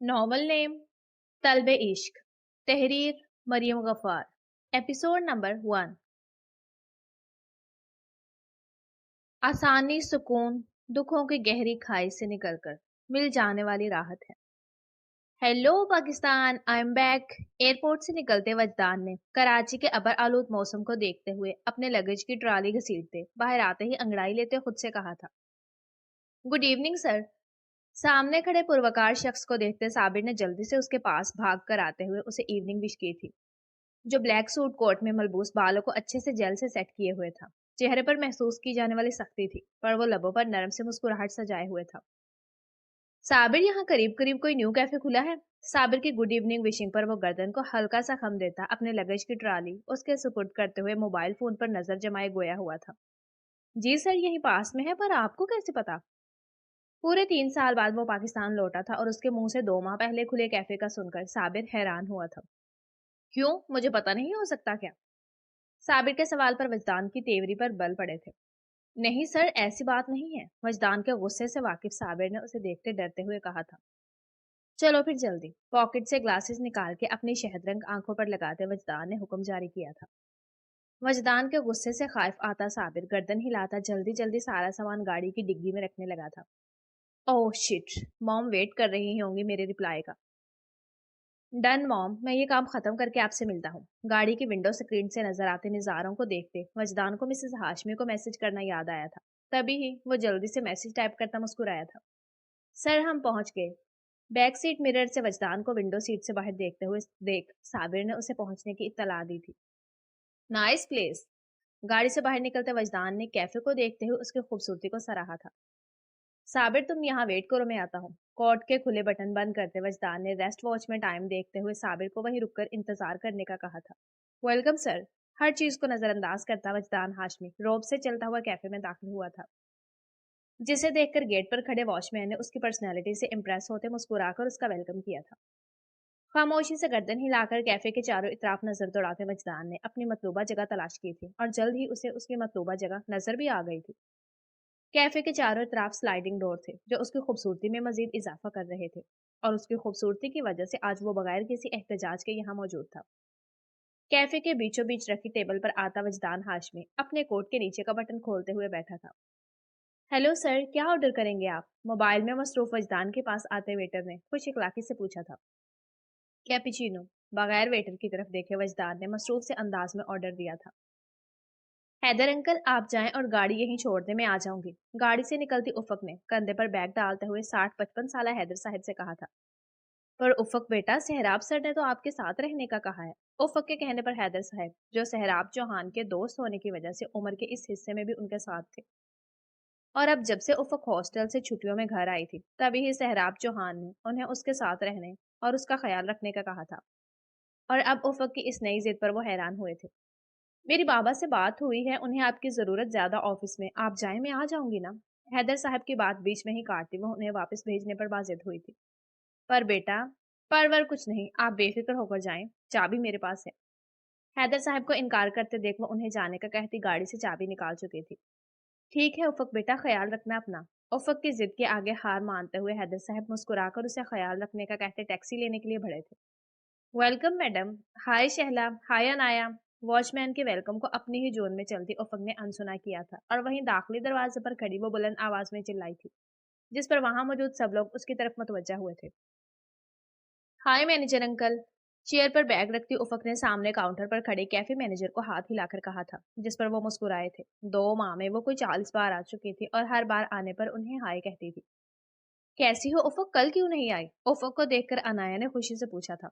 Novel نیم طلب عشق، تحریر مریم غفار، ایپیسوڈ نمبر 1۔ آسانی، سکون دکھوں کی گہری کھائی سے نکل کر مل جانے والی راحت ہے۔ Hello Pakistan, I am back. Airport سے نکلتے وجدان نے کراچی کے ابر آلود موسم کو دیکھتے ہوئے اپنے لگیج کی ٹرالی گھسیٹتے باہر آتے ہی انگڑائی لیتے خود سے کہا تھا، گڈ ایوننگ سر۔ سامنے کھڑے پروکار شخص کو دیکھتے صابر نے جلدی سے اس کے پاس بھاگ کر آتے ہوئے اسے ایوننگ وش کی تھی، جو بلیک سوٹ کوٹ میں ملبوس بالوں کو اچھے سے جیل سے سیٹ کیے ہوئے تھا۔ چہرے پر محسوس کی جانے والی سختی تھی، پر وہ لبوں پر نرم سے مسکراہٹ سجائے ہوئے تھا۔ صابر، یہاں قریب قریب کوئی نیو کیفے کھلا ہے؟ صابر کی گڈ ایوننگ وشنگ پر وہ گردن کو ہلکا سا خم دیتا اپنے لگیج کی ٹرالی اس کے سپرد کرتے ہوئے موبائل فون پر نظر جمائے گویا ہوا تھا، جی سر یہی پاس میں ہے، پر آپ کو کیسے پتا؟ پورے 3 سال بعد وہ پاکستان لوٹا تھا اور اس کے منہ سے 2 ماہ پہلے کھلے کیفے کا سن کر صابر حیران ہوا تھا۔ کیوں، مجھے پتا نہیں ہو سکتا کیا؟ صابر کے سوال پر وجدان کی تیوری پر بل پڑے تھے۔ نہیں سر، ایسی بات نہیں ہے، وجدان کے غصے سے واقف صابر نے اسے دیکھتے ڈرتے ہوئے کہا تھا۔ چلو پھر جلدی۔ پاکٹ سے گلاسز نکال کے اپنی شہد رنگ آنکھوں پر لگاتے وجدان نے حکم جاری کیا تھا۔ وجدان کے غصے سے خائف آتا صابر گردن ہلاتا جلدی جلدی سارا سامان گاڑی کی ڈگی میں رکھنے لگا تھا۔ اوہ شٹ، موم ویٹ کر رہی ہوں گی میرے رپلائی کا۔ ڈن موم، میں یہ کام ختم کر کے آپ سے ملتا ہوں۔ گاڑی کی ونڈو سکرین سے نظر آتے نظاروں کو دیکھتے وجدان کو مسز ہاشمی کو میسج کرنا یاد آیا تھا، تبھی ہی وہ جلدی سے میسج ٹائپ کرتا مسکرایا تھا۔ سر ہم پہنچ گئے۔ بیک سیٹ مرر سے وجدان کو ونڈو سیٹ سے باہر دیکھتے ہوئے دیکھ صابر نے اسے پہنچنے کی اطلاع دی تھی۔ Nice place. گاڑی سے باہر نکلتے وجدان نے کیفے کو دیکھتے ہوئے اس کی خوبصورتی کو سراہا تھا۔ صابر تم یہاں ویٹ کرو، میں آتا ہوں۔ کوٹ کے کھلے بٹن بند کرتے وجدان نے ریسٹ واچ میں ٹائم دیکھتے ہوئے صابر کو وہیں رک کر انتظار کرنے کا کہا تھا۔ Welcome sir. ہر چیز کو نظر انداز کرتا وجدان ہاشمی روب سے چلتا ہوا کیفے میں داخل ہوا تھا، جسے دیکھ کر گیٹ پر کھڑے واچ مین نے اس کی پرسنالٹی سے امپریس ہوتے مسکرا کر اس کا ویلکم کیا تھا۔ خاموشی سے گردن ہلا کر کیفے کے چاروں اطراف نظر دوڑاتے وجدان نے اپنی مطلوبہ جگہ تلاش کی تھی اور جلد ہی اسے اس کی مطلوبہ جگہ نظر بھی آ گئی تھی۔ کیفے کے چاروں اطراف سلائڈنگ ڈور تھے جو اس کی خوبصورتی میں مزید اضافہ کر رہے تھے، اور اس کی خوبصورتی کی وجہ سے آج وہ بغیر کسی احتجاج کے یہاں موجود تھا۔ کیفے کے بیچوں بیچ رکھی ٹیبل پر آتا وجدان ہاشمی اپنے کوٹ کے نیچے کا بٹن کھولتے ہوئے بیٹھا تھا۔ ہیلو سر، کیا آرڈر کریں گے آپ؟ موبائل میں مصروف وجدان کے پاس آتے ویٹر نے خوش اخلاقی سے پوچھا تھا۔ کیپیچینو، بغیر ویٹر کی طرف دیکھے وجدان نے مصروف سے انداز میں آرڈر دیا تھا۔ حیدر انکل آپ جائیں اور گاڑی یہیں چھوڑ دیں، میں آ جاؤں گی۔ گاڑی سے نکلتی افق نے کندھے پر بیگ ڈالتے ہوئے 60-55 سالہ حیدر صاحب سے کہا تھا۔ پر افق بیٹا، سہراب سر نے تو آپ کے ساتھ رہنے کا کہا ہے۔ افق کے کہنے پر حیدر صاحب، جو سہراب چوہان کے دوست ہونے کی وجہ سے عمر کے اس حصے میں بھی ان کے ساتھ تھے، اور اب جب سے افق ہاسٹل سے چھٹیوں میں گھر آئی تھی تبھی ہی سہراب چوہان نے انہیں اس کے ساتھ رہنے اور اس کا خیال رکھنے کا کہا تھا، اور اب افق کی اس نئی ضد پر وہ حیران ہوئے تھے۔ میری بابا سے بات ہوئی ہے، انہیں آپ کی ضرورت زیادہ آفس میں، آپ جائیں میں آ جاؤں گی نا۔ حیدر صاحب کی بات بیچ میں ہی کاٹتی وہ انہیں واپس بھیجنے پر بازد ہوئی تھی۔ پر بیٹا، پرور کچھ نہیں، آپ بے فکر ہو کر جائیں، چابی میرے پاس ہے۔ حیدر صاحب کو انکار کرتے دیکھ وہ انہیں جانے کا کہتی گاڑی سے چابی نکال چکی تھی۔ ٹھیک ہے افق بیٹا، خیال رکھنا اپنا۔ افق کی ضد کے آگے ہار مانتے ہوئے حیدر صاحب مسکرا کر اسے خیال رکھنے کا کہتے ٹیکسی لینے کے لیے بڑھے تھے۔ Welcome madam. Hi Shehla, hi Anaya. Watchman کے ویلکم کو اپنی ہی جون میں چلتی افق نے انسنا کیا تھا، اور وہیں داخلی دروازے پر کھڑی وہ بلند آواز میں چلائی تھی، جس پر وہاں موجود سب لوگ اس کی طرف متوجہ ہوئے تھے۔ ہائے مینیجر انکل۔ چیئر پر بیگ رکھتی افق نے سامنے کاؤنٹر پر کھڑے کیفے مینیجر کو ہاتھ ہلا کر کہا تھا، جس پر وہ مسکرائے تھے۔ 2 ماہ میں وہ کوئی 40 بار آ چکی تھی اور ہر بار آنے پر انہیں ہائے کہتی تھی۔ کیسی ہو افق، کل کیوں نہیں آئی؟ افق کو دیکھ کر انایا نے خوشی سے پوچھا تھا۔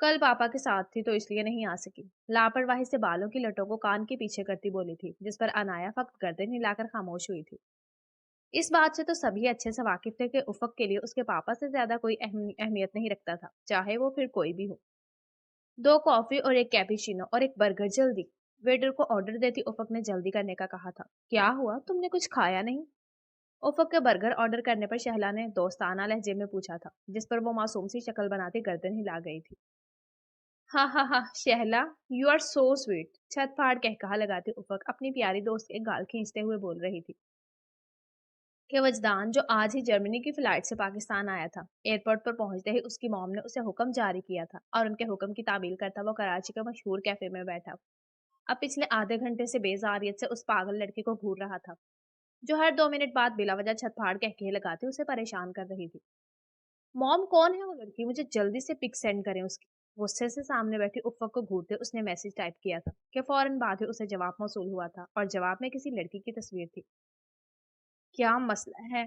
کل پاپا کے ساتھ تھی تو اس لیے نہیں آ سکی، لاپرواہی سے بالوں کی لٹوں کو کان کے پیچھے کرتی بولی تھی، جس پر انایا فقط گردن ہلا کر خاموش ہوئی تھی۔ اس بات سے تو سبھی اچھے سے واقف تھے کہ افق کے لیے اس کے پاپا سے زیادہ کوئی اہمیت نہیں رکھتا تھا، چاہے وہ پھر کوئی بھی ہو۔ 2 کافی اور ایک کیپیچینو اور ایک برگر جلدی۔ ویٹر کو آرڈر دیتی افق نے جلدی کرنے کا کہا تھا۔ کیا ہوا، تم نے کچھ کھایا نہیں؟ افق کے برگر آرڈر کرنے پر شہلا نے دوستانہ لہجے میں پوچھا تھا، جس پر وہ معصوم سی شکل بناتی گردن ہلا گئی تھی۔ ہاں ہاں ہاں Shehla, you are so sweet. چھت پھاڑ کہا لگاتی افق اپنی پیاری دوست کے گال کھینچتے ہوئے بول رہی تھی۔ کہ وجدان جو آج ہی جرمنی کی فلائٹ سے پاکستان آیا تھا، ایئرپورٹ پر پہنچتے ہی اس کی موم نے اسے حکم جاری کیا تھا اور ان کے حکم کی تعمیل کرتا وہ کراچی کے مشہور کیفے میں بیٹھا اب پچھلے آدھے گھنٹے سے بیزاریت سے اس پاگل لڑکی کو گھور رہا تھا جو ہر 2 منٹ بعد بلا وجہ چھت پھاڑ کہکے لگاتے اسے پریشان کر رہی تھی۔ موم کون ہے وہ لڑکی؟ مجھے جلدی سے پک سینڈ کریں اس کی۔ غصے سے سامنے بیٹھی افق کو گھورتے اس نے میسج ٹائپ کیا تھا کہ فوراً بعد ہی اسے جواب موصول ہوا تھا اور جواب میں کسی لڑکی کی تصویر تھی۔ کیا مسئلہ ہے؟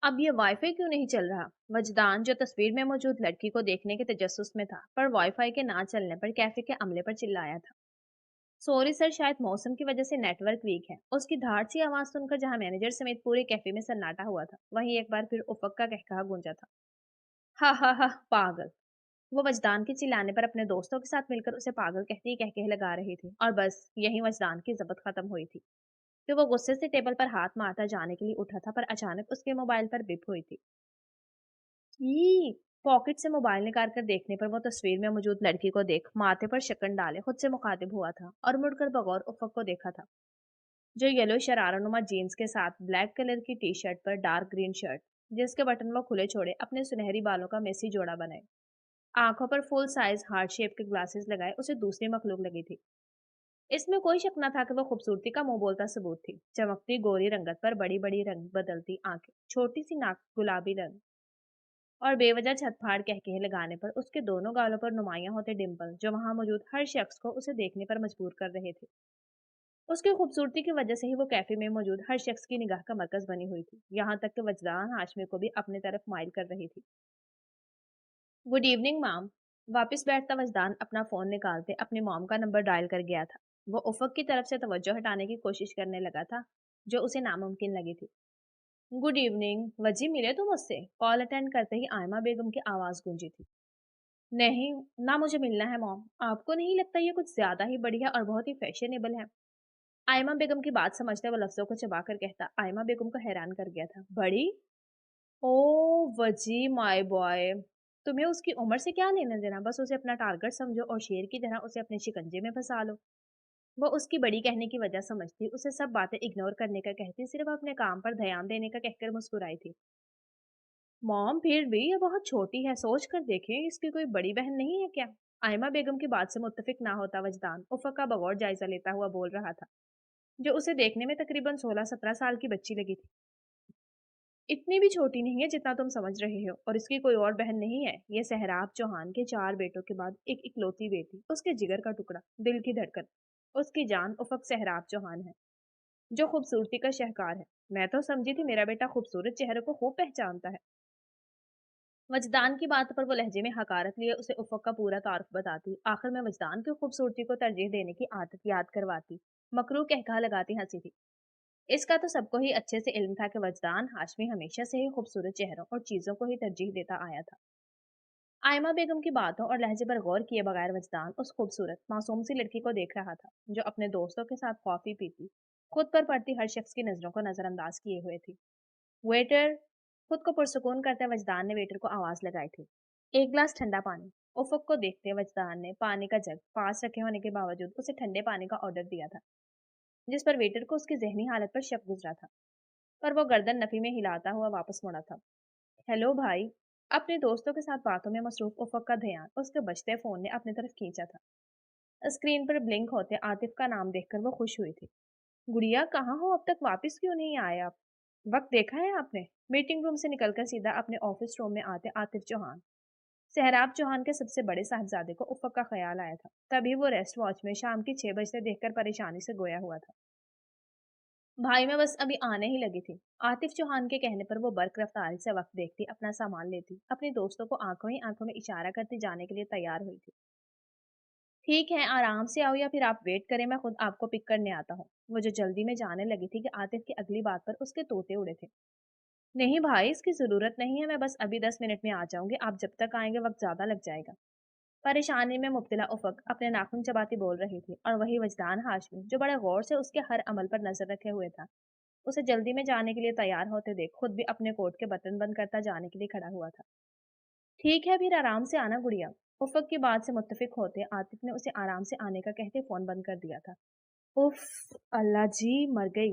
اب یہ وائی فائی کیوں نہیں چل رہا؟ وجدان جو تصویر میں موجود لڑکی کو دیکھنے کے تجسس میں تھا پر وائی فائی کے نہ چلنے پر کیفے کے عملے پر چلایا تھا۔ سوری سر، شاید موسم کی وجہ سے نیٹ ورک ویک ہے۔ اس کی دھاڑ سی آواز سن کر جہاں مینیجر سمیت پورے کیفے میں سناٹا ہوا تھا وہیں ایک بار پھر افق کا کہکہا گونجا تھا۔ ہا ہا ہا پاگل! وہ وجدان کے چلانے پر اپنے دوستوں کے ساتھ مل کر اسے پاگل کہتی کہہ لگا رہی تھی اور بس یہی وجدان کی ضبط ختم ہوئی تھی کہ وہ غصے سے ٹیبل پر ہاتھ مارتا جانے کے لیے اٹھا تھا پر اچانک اس کے موبائل پر بپ ہوئی تھی۔ ای پاکٹ سے موبائل نکال کر دیکھنے پر وہ تصویر میں موجود لڑکی کو دیکھ ماتھے پر شکن ڈالے خود سے مخاطب ہوا تھا اور مڑ کر بغور افق کو دیکھا تھا جو یلو شرارہ نما جینز کے ساتھ بلیک کلر کی ٹی شرٹ پر ڈارک گرین شرٹ جس کے بٹن وہ کھلے چھوڑے اپنے سنہری بالوں کا میسی جوڑا بنائے آنکھوں پر فل سائز ہارٹ شیپ کے گلاسز لگائے اسے دوسری مخلوق لگی تھی۔ اس میں کوئی شک نہ تھا کہ وہ خوبصورتی کا منہ بولتا ثبوت تھی۔ چمکتی گوری رنگت پر بڑی بڑی رنگ بدلتی آنکھیں، چھوٹی سی ناک گلابی رنگ اور بے وجہ چھت پھاڑ کہکہے لگانے پر اس کے دونوں گالوں پر نمایاں ہوتے ڈمپل جو وہاں موجود ہر شخص کو اسے دیکھنے پر مجبور کر رہے تھے۔ اس کی خوبصورتی کی وجہ سے ہی وہ کیفے میں موجود ہر شخص کی نگاہ کا مرکز بنی ہوئی تھی، یہاں تک کہ وجدان ہاشمی کو بھی اپنی طرف مائل کر رہی تھی۔ گڈ ایوننگ مام۔ واپس بیٹھتا وجدان اپنا فون نکالتے اپنی مام کا نمبر ڈائل کر گیا تھا۔ وہ افق کی طرف سے توجہ ہٹانے کی کوشش کرنے لگا تھا جو اسے ناممکن لگی تھی۔ گڈ ایوننگ وجی، ملے تم مجھ سے؟ کال اٹینڈ کرتے ہی آئمہ بیگم کی آواز گونجی تھی۔ نہیں نہ، مجھے ملنا ہے مام۔ آپ کو نہیں لگتا یہ کچھ زیادہ ہی بڑھیا اور بہت ہی فیشنیبل ہے؟ آئمہ بیگم کی بات سمجھتے وہ لفظوں کو چبا کر کہتا آئمہ بیگم کو حیران کر گیا تھا۔ بڑی؟ او وجی مائی بوائے، تمہیں اس کی عمر سے کیا لینا دینا؟ بس اسے اپنا ٹارگٹ سمجھو اور شیر کی طرح اسے اپنے شکنجے میں پھنسا لو۔ وہ اس کی بڑی کہنے کی وجہ سمجھتی، اسے سب باتیں اگنور کرنے کا کہتی، صرف اپنے کام پر دھیان دینے کا کہہ کر مسکرائی تھی۔ موم پھر بھی یہ بہت چھوٹی ہے، سوچ کر دیکھیں اس کی کوئی بڑی بہن نہیں ہے کیا؟ آئمہ بیگم کی بات سے متفق نہ ہوتا وجدان افق کا بغور جائزہ لیتا ہوا بول رہا تھا جو اسے دیکھنے میں تقریباً 16-17 سال کی بچی لگی تھی۔ اتنی بھی چھوٹی نہیں ہے جتنا تم سمجھ رہے ہو، اور اس کی کوئی اور بہن نہیں ہے۔ یہ سہراب چوہان کے 4 بیٹوں کے بعد ایک اکلوتی بیٹی، اس کے جگر کا ٹکڑا، دل کی دھڑکن، اس کی جان افق سہراب چوہان ہے جو خوبصورتی کا شہکار ہے۔ میں تو سمجھی تھی میرا بیٹا خوبصورت چہرے کو خوب پہچانتا ہے۔ وجدان کی بات پر وہ لہجے میں حقارت لیے اسے افق کا پورا تعارف بتاتی، آخر میں وجدان کی خوبصورتی کو ترجیح دینے کی عادت یاد کرواتی، مکرو کہکہا لگاتی ہنسی تھی۔ اس کا تو سب کو ہی اچھے سے علم تھا کہ وجدان ہاشمی ہمیشہ سے ہی خوبصورت چہروں اور چیزوں کو ہی ترجیح دیتا آیا تھا۔ آئمہ بیگم کی باتوں اور لہجے پر غور کیے بغیر وجدان اس خوبصورت معصوم سی لڑکی کو دیکھ رہا تھا جو اپنے دوستوں کے ساتھ کافی پیتی، خود پر پڑتی ہر شخص کی نظروں کو نظر انداز کیے ہوئے تھی۔ ویٹر! خود کو پرسکون کرتے وجدان نے ویٹر کو آواز لگائی تھی۔ ایک گلاس ٹھنڈا پانی۔ افق کو دیکھتے وجدان نے پانی کا جگ پاس رکھے ہونے کے باوجود اسے ٹھنڈے پانی کا آرڈر دیا تھا جس پر ویٹر کو اس کی ذہنی حالت پر شک گزرا تھا، پر وہ گردن نفی میں ہلاتا ہوا واپس مڑا تھا۔ ہیلو بھائی! اپنے دوستوں کے ساتھ باتوں میں مصروف افق کا دھیان اس کے بجتے فون نے اپنی طرف کھینچا تھا۔ اسکرین پر بلنک ہوتے عاطف کا نام دیکھ کر وہ خوش ہوئی تھی۔ گڑیا کہاں ہو؟ اب تک واپس کیوں نہیں آئے آپ؟ وقت دیکھا ہے آپ نے؟ میٹنگ روم سے نکل کر سیدھا اپنے آفس روم میں آتے عاطف چوہان، سہراب چوہان کے سب سے بڑے صاحبزادے کو افق کا خیال آیا تھا۔ تبھی وہ ریسٹ واچ میں شام کی 6 بجتے دیکھ کر پریشانی سے گویا ہوا تھا۔ بھائی میں بس ابھی آنے ہی لگی تھی۔ عاطف چوہان کے کہنے پر وہ برق رفتاری سے وقت دیکھتی، اپنا سامان لیتی، اپنے دوستوں کو آنکھوں ہی آنکھوں میں اشارہ کرتی جانے کے لیے تیار ہوئی تھی۔ ٹھیک ہے، آرام سے آؤ یا پھر آپ ویٹ کریں، میں خود آپ کو پک کرنے آتا ہوں۔ وہ جو جلدی میں جانے لگی تھی کہ عاطف کی اگلی بات پر اس کے طوطے اڑے تھے۔ نہیں بھائی، اس کی ضرورت نہیں ہے، میں بس ابھی 10 منٹ میں آ جاؤں گی، آپ جب تک آئیں گے وقت زیادہ لگ جائے گا۔ پریشانی میں مبتلا افق اپنے ناخن چباتی بول رہی تھی اور وہی وجدان ہاشمی جو بڑے غور سے اس کے ہر عمل پر نظر رکھے ہوئے تھا اسے جلدی میں جانے کے لیے تیار ہوتے دیکھ خود بھی اپنے کوٹ کے بٹن بند کرتا جانے کے لیے کھڑا ہوا تھا۔ ٹھیک ہے پھر آرام سے آنا گڑیا۔ افق کی بات سے متفق ہوتے عاطف نے اسے آرام سے آنے کا کہتے فون بند کر دیا تھا۔ اف اللہ جی، مر گئی۔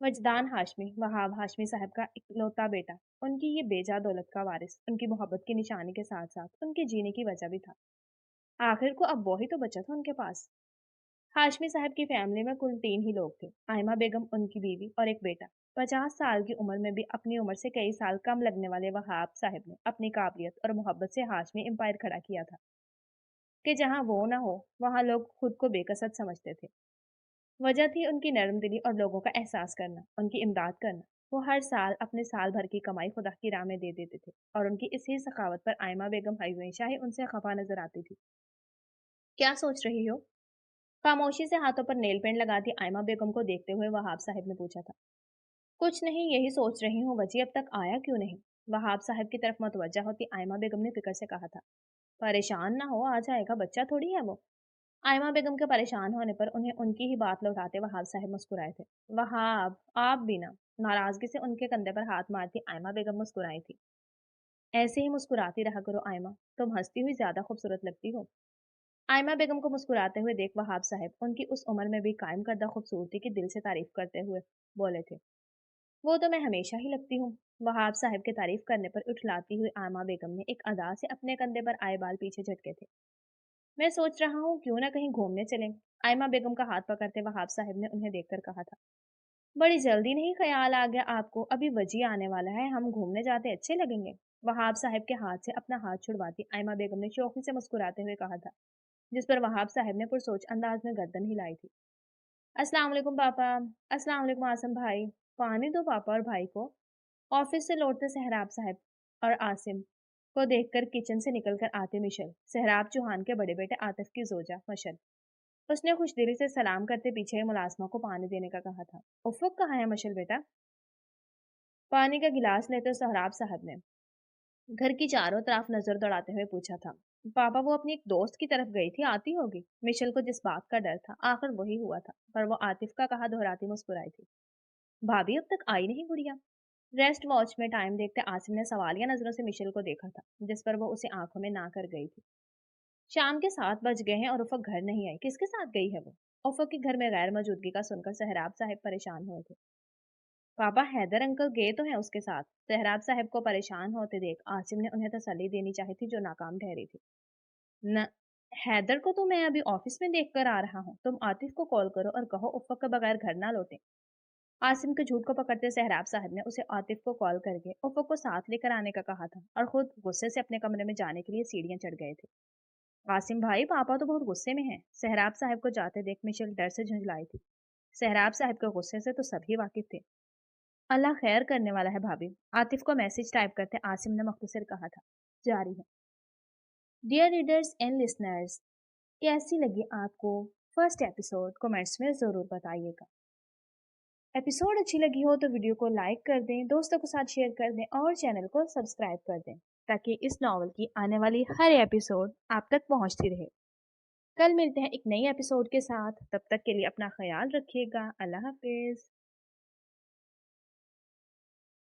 وجدان ہاشمی وہاب ہاشمی صاحب کا اکلوتا بیٹا، ان کی یہ بیجا دولت کا وارث، ان کی محبت کی نشانی کے ساتھ ساتھ ان کے جینے کی وجہ بھی تھا۔ آخر کو اب وہی تو بچا تھا ان کے پاس۔ ہاشمی صاحب کی فیملی میں کل 3 ہی لوگ تھے، آئمہ بیگم، ان کی بیوی اور ایک بیٹا۔ 50 سال کی عمر میں بھی اپنی عمر سے کئی سال کم لگنے والے وہاب صاحب نے اپنی قابلیت اور محبت سے ہاشمی امپائر کھڑا کیا تھا کہ جہاں وہ نہ ہو وہاں لوگ خود کو بے کسد سمجھتے تھے۔ وجہ تھی ان کی نرم دلی اور لوگوں کا احساس کرنا، ان کی امداد کرنا۔ وہ ہر سال اپنے سال بھر کی کمائی خدا کی راہ میں دے دیتے تھے اور ان کی اسی سخاوت پر آئمہ بیگم ہمیشہ ہی ان سے خفا نظر آتی تھی۔ کیا سوچ رہی ہو؟ خاموشی سے ہاتھوں پر نیل پینٹ لگاتی آئمہ بیگم کو دیکھتے ہوئے وہاب صاحب نے پوچھا تھا۔ کچھ نہیں، یہی سوچ رہی ہوں وجی اب تک آیا کیوں نہیں؟ وہاب صاحب کی طرف متوجہ ہوتی آئمہ بیگم نے فکر سے کہا تھا۔ پریشان نہ ہو، آ جائے گا، بچہ تھوڑی ہے وہ۔ آئمہ بیگم کے پریشان ہونے پر انہیں ان کی ہی بات لوٹاتے وہاب صاحب مسکرائے تھے۔ وہاب، آپ بھی نہ؟ ناراضگی سے ان کے کندھے پر ہاتھ مارتی آئمہ بیگم مسکرائی تھی۔ ایسے ہی مسکراتی رہا کرو آئمہ، تم ہنستی ہوئی زیادہ خوبصورت لگتی ہو۔ آئمہ بیگم کو مسکراتے ہوئے دیکھ وہاب صاحب ان کی اس عمر میں بھی قائم کردہ خوبصورتی کی دل سے تعریف کرتے ہوئے بولے تھے۔ وہ تو میں ہمیشہ ہی لگتی ہوں۔ وہاب صاحب کے تعریف کرنے پر اٹھلاتی ہوئی آئمہ بیگم نے ایک ادا سے اپنے کندھے پر آئے بال پیچھے جھٹکے تھے۔ میں سوچ رہا ہوں کیوں نہ کہیں گھومنے چلیں؟ آئمہ بیگم کا ہاتھ پکڑتے وہاب صاحب نے انہیں دیکھ کر کہا تھا۔ بڑی جلدی نہیں خیال آ گیا آپ کو؟ ابھی وجی آنے والا ہے، ہم گھومنے جاتے اچھے لگیں گے۔ وہاب صاحب کے ہاتھ سے اپنا ہاتھ چھڑواتی آئمہ بیگم نے شوخی سے مسکراتے ہوئے کہا تھا، جس پر وہاب صاحب نے پرسوچ انداز میں گردن ہلائی تھی۔ السلام علیکم پاپا۔ السلام علیکم عاصم بھائی۔ پانی دو پاپا اور بھائی کو۔ آفس سے لوٹتے سہراب صاحب اور عاصم کو دیکھ کر کچن سے نکل کر آتے مشل، سہراب چوہان کے بڑے بیٹے عاطف کی زوجہ مشل۔ اس نے خوش دلی سے سلام کرتے پیچھے ملازمہ کو پانی دینے کا کہا تھا۔ افق کہاں ہے مشل بیٹا؟ پانی کا گلاس لیتے سہراب صاحب نے گھر کی چاروں طرف نظر دوڑاتے ہوئے پوچھا تھا۔ پاپا وہ اپنی ایک دوست کی طرف گئی تھی، آتی ہوگی۔ مشل کو جس بات کا ڈر تھا آخر وہی ہوا تھا، پر وہ عاطف کا کہا دہراتی مسکرائی تھی۔ بھابھی اب تک آئی نہیں گڑیا؟ ریسٹ واچ میں ٹائم دیکھتے عاصم نے سوالیہ نظروں سے مشل کو دیکھا تھا، جس پر وہ اسے آنکھوں میں نہ کر گئی تھی۔ شام کے 7 بج گئے ہیں اور افق گھر نہیں آئی، کس کے ساتھ گئی ہے وہ؟ افق کی گھر میں غیر موجودگی کا سن کر سہراب صاحب پریشان ہوئے تھے۔ پاپا حیدر انکل گئے تو ہیں اس کے ساتھ۔ سہراب صاحب کو پریشان ہوتے دیکھ عاصم نے انہیں تسلی دینی چاہی تھی جو ناکام ٹھہری تھی۔ نہ، حیدر کو تو میں ابھی آفس میں دیکھ کر آ رہا ہوں، تم عاطف کو کال کرو اور کہو افق کے بغیر گھر نہ لوٹے۔ عاصم کے جھوٹ کو پکڑتے سہراب صاحب نے اسے عاطف کو کال کر کے افق کو ساتھ لے کر آنے کا کہا تھا اور خود غصے سے اپنے کمرے میں جانے کے لیے سیڑھیاں چڑھ گئے تھے۔ عاصم بھائی، پاپا تو بہت غصے میں ہیں، سہراب صاحب کو جاتے دیکھ مشل ڈر سے جھنجھلائی تھی۔ سہراب صاحب کے غصے سے تو سبھی واقف تھے۔ اللہ خیر کرنے والا ہے بھابھی، عاطف کو میسج ٹائپ کرتے عاصم نے مختصر کہا تھا۔ جاری ہے۔ ڈیئر ریڈرز اینڈ لسنرز، کیسی لگی آپ کو فرسٹ ایپیسوڈ؟ کمنٹس میں ضرور بتائیے گا۔ ایپیسوڈ اچھی لگی ہو تو ویڈیو کو لائک کر دیں، دوستوں کے ساتھ شیئر کر دیں اور چینل کو سبسکرائب کر دیں تاکہ اس ناول کی آنے والی ہر ایپیسوڈ آپ تک پہنچتی رہے۔ کل ملتے ہیں ایک نئی ایپیسوڈ کے ساتھ، تب تک کے لیے اپنا خیال رکھیے گا۔ اللہ حافظ۔